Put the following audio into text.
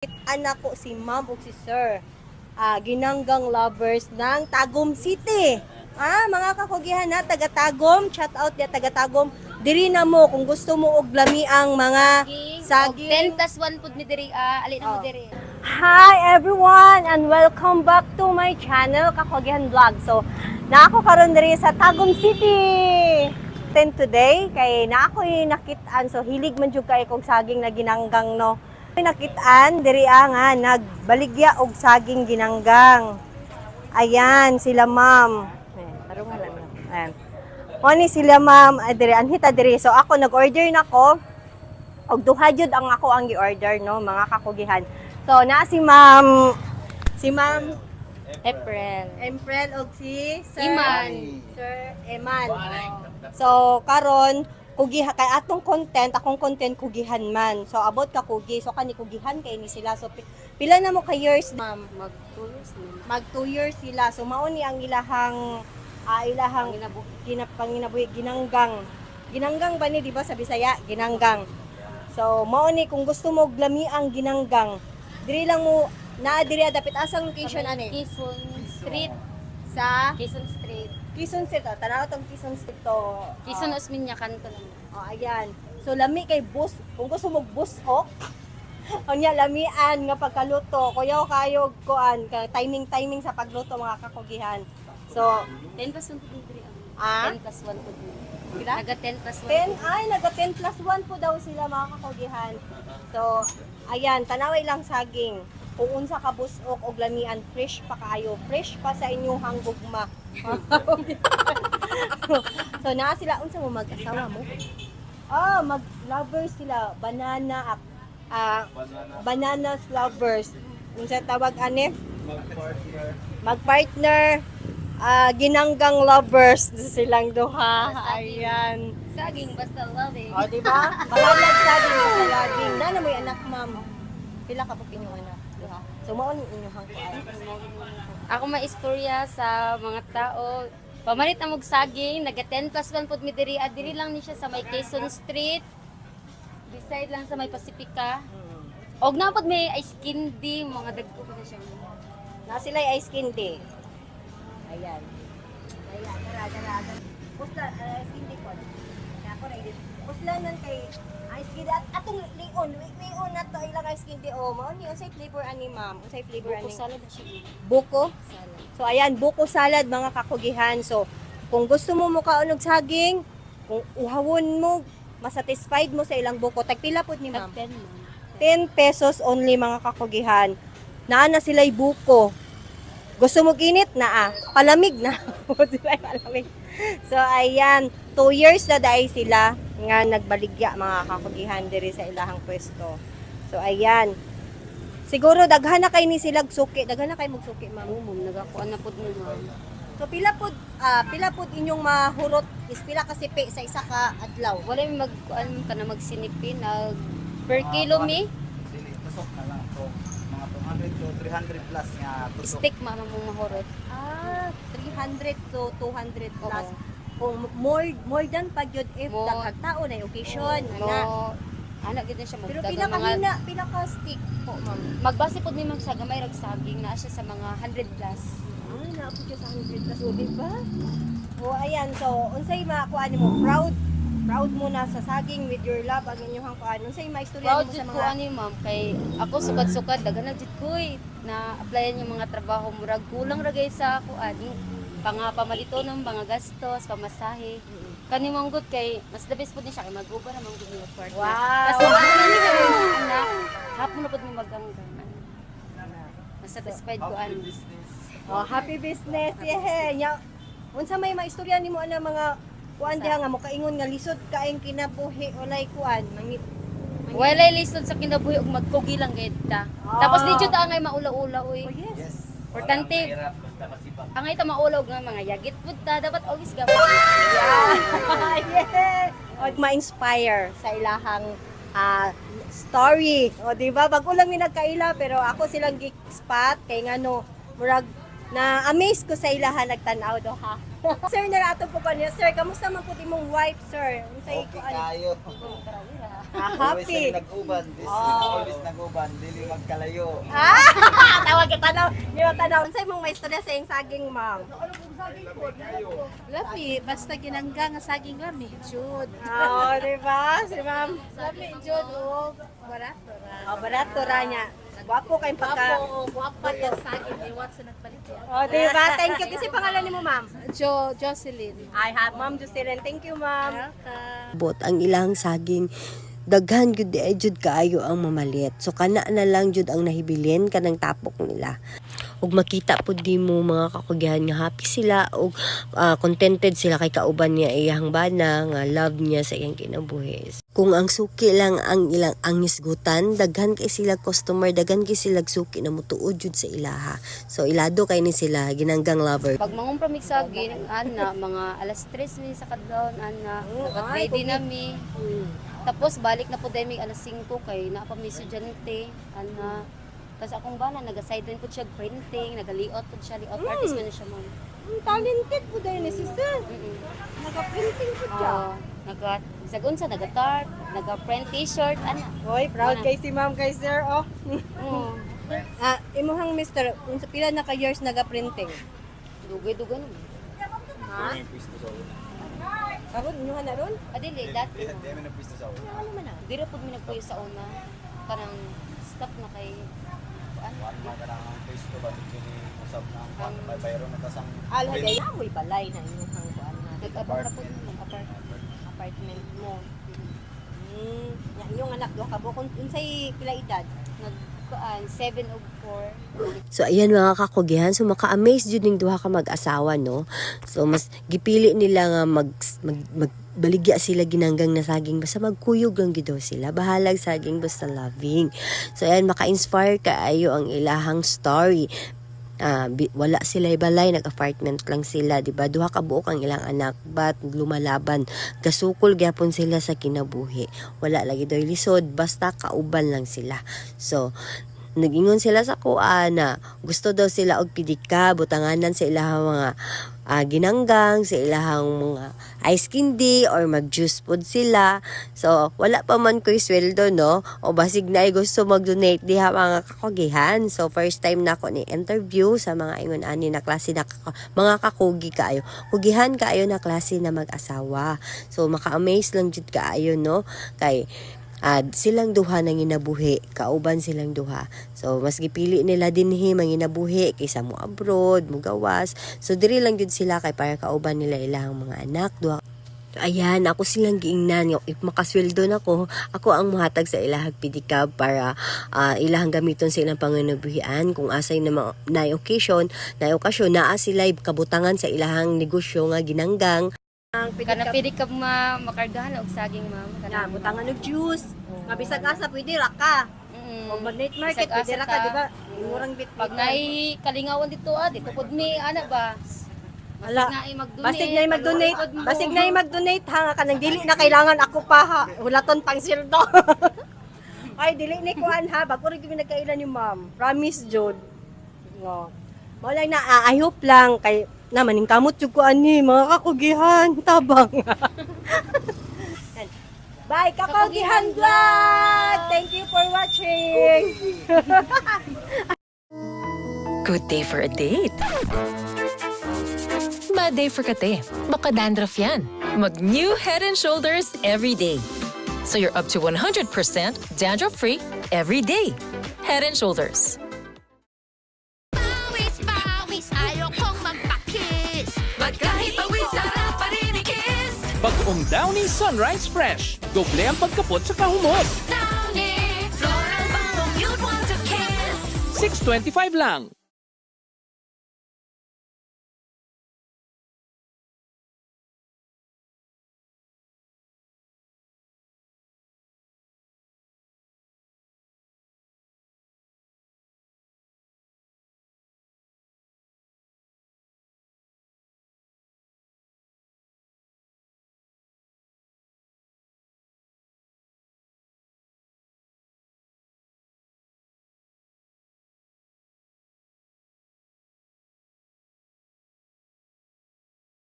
Anak ko si Ma'am ug si Sir, ginanggang lovers ng Tagum City. Mga kakugihan na taga Tagum, shout out ya taga Tagum. Diri na mo kung gusto mo og lami ang mga saging. 10+1 pud mi diri, ali na mo diri. Hi everyone and welcome back to my channel Kakugihan Vlog. So, na ako karon diri sa Tagum City. Today kay na ako nakitaan, so hilig man jud kay kog saging na ginanggang no. Nakitaan diri nga nagbaligya og saging ginanggang. Ayan sila ma'am. Tarungan lang. Ayan. Oni sila ma'am diri anhita diri. So ako nag-order nako. Og duha jud ang ako ang gi-order no mga kakugihan. So na si ma'am April og si Sir Iman. Sir Eman. So karon kugiha kay akong content kugihan man. So abot ka kugi, so kani kugihan kay ni sila. So pila na mo ka years ma'am? Mag 2 years na. Mag 2 years sila. So mao ni ang ilahang panginabuhi ginanggang. Ginanggang ba ni di ba sa Bisaya? Ginanggang. So mao ni kung gusto mo glami ang ginanggang, diri lang mo na diri dapit asang location ani? Quezon Street. Sa Quezon Street. Quezon Street. Tanaw tong Quezon Street to. Quezon Osmeña kanto lang. Ayan. So lami kay bus, kung gusto mo bushok, unya lamian nga pagkaluto, kuyaw kayo kuan ka timing sa pagluto mga kakugihan. So 10+1 pud diri. 10+1 pud. Pila? Naga 10+1. 10 ay naga 10+1 po daw sila mga kakugihan. So ayan, tanaway lang saging. Kung unsa ka busok og lamian, fresh pa kaayo, fresh pa sa inyong hanggugma. So naa sila unsa mo mag-asawa mo? Mag-lovers sila, bananas lovers. Unsa tawag ani? Mag-partner. Ginanggang lovers silang duha. Ayan. Saging basta loving. Di ba? Malalag saging sa laging. Nana mo yung anak, ma'am. Pila ka po inyong anak? Duha. So mao ni inyong kuan. Ako maistorya sa mga tao. Pamalit na mog saging, naga 10+1 pud mi diri. Diri lang ni siya sa may Quezon Street. Beside lang sa may Pacifica. Og na pud may ice candy, mga dagko pa siya. Na sila ice candy. Ayan. Dara. Pusta ice candy ko. Kaya ako na puslanan kay ice candy at atong lion na to ilang ice candy mao ni unsay flavor ani ma'am? Unsay flavor ani? Buko salad siya. Buko? Salad. So ayan, buko salad mga kakugihan. So kung gusto mo mukaon og saging, kung uhawon mo, masatisfied mo sa ilang buko, tagpila pud ni ma'am? 10 pesos only mga kakugihan. Naa na sila'y buko. Gusto mo init na palamig na. Palamig. So ayan, 2 years na dai sila nga nagbaligya mga kakugihan diri sa ilahang pwesto. So ayan. Siguro daghan na kay ni sila suki, daghan na kay magsuki ma'am. Oo, nagakuan na pud mo. So pila pud inyong mahurot is pila ka sipi sa isa ka adlaw. Wala mi magkuan ka na magsinipin per kilo mi. Tusok na lang to. Mga 200 to 300 plus nga tusok. Stick mama mo mahurot. 300 to 200 plus. Oo. Kung more than pag yun if More. daghang tao na occasion ana. No. Ana gid na siya Pero mga pila ka stick po ma'am. magbase pud mi mag sa gamay rag saging na siya sa mga 100 plus. Naapot siya sa 100 plus o diba? O ayan, so unsay makuan mo proud mo na sa saging with your love ang inyong kuan. Unsay maistorya Proud mo jud sa ko mga ani ma'am kay ako sukad-sukad daghan na jud ko na applyan yung mga trabaho murag kulang ra gay sa kuan pamalito ng mga gastos, pamasahe. Kani manggut kay mas the best pud ni siya kay mag-uba na manggut ni partner. Wow! Kasi ano sa mga anak, hapon na pud mi maganggang. Mas satisfied ko ani. happy business. Yeah. Unsa may maistorya nimo ana mga kuan diha nga mo kaingon nga lisod kaayong kinabuhi walay kuan. Walay lisod sa kinabuhi og magkugi lang gayud ta. Tapos di jud angay maula-ula uy. Oh yes. Yes. Importante. Angay ta maulaw nga mga yagit pud ta dapat always gamay. Yeah. Og ma-inspire sa ilahang story. O di ba bago lang mi nagkaila pero ako silang geek spot kay ngano murag na amaze ko sa ilahan nagtan-aw do ha. Sir, narato po ko niya. Sir, kamusta man po imong wife, sir? Unsay Okay kuan? kayo. Always Happy. na nag-uban. This is always nag-uban. Dili magkalayo. Tawag kita na. Di ba tanaw? Unsay mong may istorya sa iyong saging, ma'am? Lami, basta ginangga nga saging lami, jud. Oo, di ba? Si ma'am. Lami, jud, o, barato ra. Oh, barato ra niya. Gwapo kayong pagka... Guwapa yung saging, iwan sa nagpalit yan. Oh, di ba? Thank you. Kasi pangalan ni mo, ma'am? Jocelyn. I have Ma'am Jocelyn. Thank you, ma'am. Welcome. Bot ang ilang saging daghan gyud di ay jud kaayo ang mamalit. So kana na lang jud ang nahibilin kanang tapok nila. Ug makita pud di mo mga kakugihan nga happy sila ug contented sila kay kauban niya iyang bana nga love niya sa iyang kinabuhi. Kung ang suki lang ang ilang ang isgutan, daghan kay sila customer, daghan kay sila suki na mutuod jud sa ilaha. So ilado kay ni sila ginanggang lover. Pag mangumpramig sa gin, ana, mga alas 3 mi sa kadlawon, ana, nag-ready na mi. Tapos balik na po dahil alas 5 kay na pa mi estudyante, ana. Tapos akong bana, nag-sideline po siya printing, nag-layout po siya, layout artist man na siya, ma'am. Talented po dahil ni sister. Nag-printing po siya. Sagunsa, nag-tart, nag-print t-shirt, ana. Hoy, proud kay si ma'am kay sir, oh. Oo. Imuhang mister, kung sa pila na ka years nag-printing? Dugay-dugay na. Ha? Karon, inyong na ron? Adili, dati. Di mo na pwisto sa ulo. Ano man na? Dira po mi nagpuyo sa una. Parang stop na kay One man ka lang ang pwisto ba? Kini usap na ang bayro na tasang. Alhagay, amoy balay na inyong kuan na. nag-abang na po Apartment mo. Yung anak do ka bo kung unsay pila edad? nagkuan 7 ug 4. So ayan mga kakugihan, so maka-amaze jud ning duha ka mag-asawa no. So mas gipili nila nga magbaligya sila ginanggang na saging basta magkuyog lang gid daw sila. Bahalag saging basta loving. So ayan maka-inspire kaayo ang ilahang story. Wala sila balay, nag-apartment lang sila, diba? Duha ka buok ang ilang anak, but lumalaban. Gasukol gyapon sila sa kinabuhi. Wala lagi daw lisod, basta kauban lang sila. So, nagingon sila sa kuan na gusto daw sila og pidika, butanganan sa ilahang mga ginanggang, sa ilahang mga ice candy or mag-juice food sila. So, wala pa man ko'y sweldo, no? O basig na ay gusto mag-donate diha mga kakugihan. So, first time na ako ni-interview sa mga ingon ani na klase na mga kakugi kaayo. Kugihan kaayo na klase na mag-asawa. So, maka-amaze lang jud kaayo, no? Kay silang duha nang ginabuhi, kauban silang duha. So mas gipili nila dinhi manginabuhi kaysa mo abroad, mo gawas. So diri lang gud sila kay para kauban nila ilang mga anak duha. Ayan, ako silang giingnan. If makasweldo na ko, ako ang muhatag sa ilahag pidikab para ilahang gamiton sa ilang panginabuhian. Kung asay na okasyon, naa sila kabutangan sa ilahang negosyo nga ginanggang. Kana pwede ka makargahan og saging, ma'am. Na butangan og juice. Nga bisag asa pwede ra ka. O mag-night market pwede ra ka, di ba? Murang bit. Pag nay kalingawan dito dito pud mi ana ba? Basig na mag-donate. Basig na mag-donate ha nga kanang dili na kailangan ako pa ha. Hulaton pang sildo. Ay dili ni kuan ha, bago rin kami nagkailan ni ma'am. Promise jud. Ngo. Mo lang na I hope lang kay na maning kamot jud ko ani mga kakugihan tabang. Bye kakugihan vlog. Thank you for watching. Good day for a date. Bad day for kate. Baka dandruff yan. Mag-new Head & Shoulders every day. So you're up to 100% dandruff-free every day. Head & Shoulders. Bagong Downy Sunrise Fresh. Doble ang pagkapot sa kahumot. Downy, floral bang you'd want to kiss. $6.25 lang.